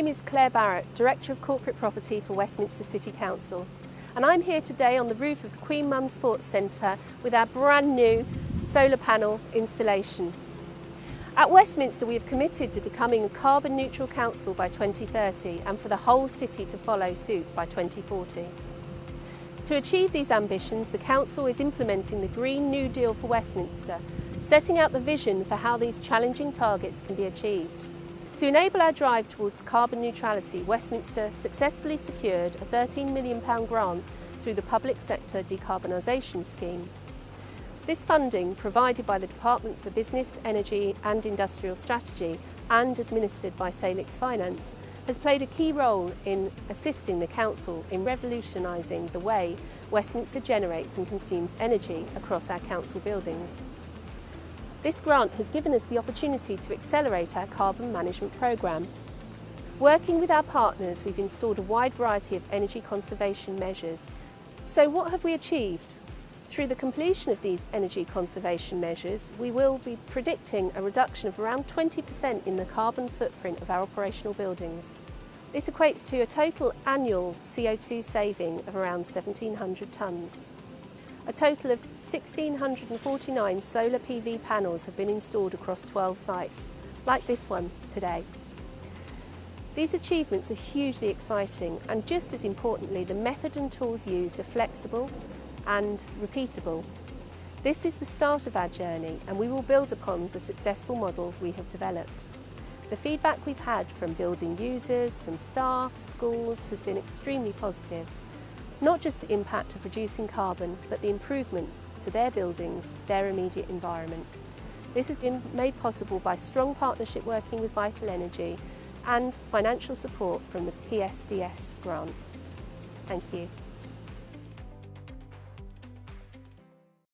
name is Claire Barrett, Director of Corporate Property for Westminster City Council, and I'm here today on the roof of the Queen Mum Sports Centre with our brand new solar panel installation. At Westminster we have committed to becoming a carbon neutral council by 2030 and for the whole city to follow suit by 2040. To achieve these ambitions, the Council is implementing the Green New Deal for Westminster, setting out the vision for how these challenging targets can be achieved. To enable our drive towards carbon neutrality, Westminster successfully secured a £13 million grant through the Public Sector Decarbonisation Scheme. This funding, provided by the Department for Business, Energy and Industrial Strategy and administered by Salix Finance, has played a key role in assisting the Council in revolutionising the way Westminster generates and consumes energy across our council buildings. This grant has given us the opportunity to accelerate our carbon management programme. Working with our partners, we've installed a wide variety of energy conservation measures. So what have we achieved? Through the completion of these energy conservation measures, we will be predicting a reduction of around 20% in the carbon footprint of our operational buildings. This equates to a total annual CO2 saving of around 1,700 tonnes. A total of 1,649 solar PV panels have been installed across 12 sites, like this one today. These achievements are hugely exciting, and just as importantly, the method and tools used are flexible and repeatable. This is the start of our journey, and we will build upon the successful model we have developed. The feedback we've had from building users, from staff, schools has been extremely positive. Not just the impact of reducing carbon, but the improvement to their buildings, their immediate environment. This has been made possible by strong partnership working with Vital Energy and financial support from the PSDS grant. Thank you.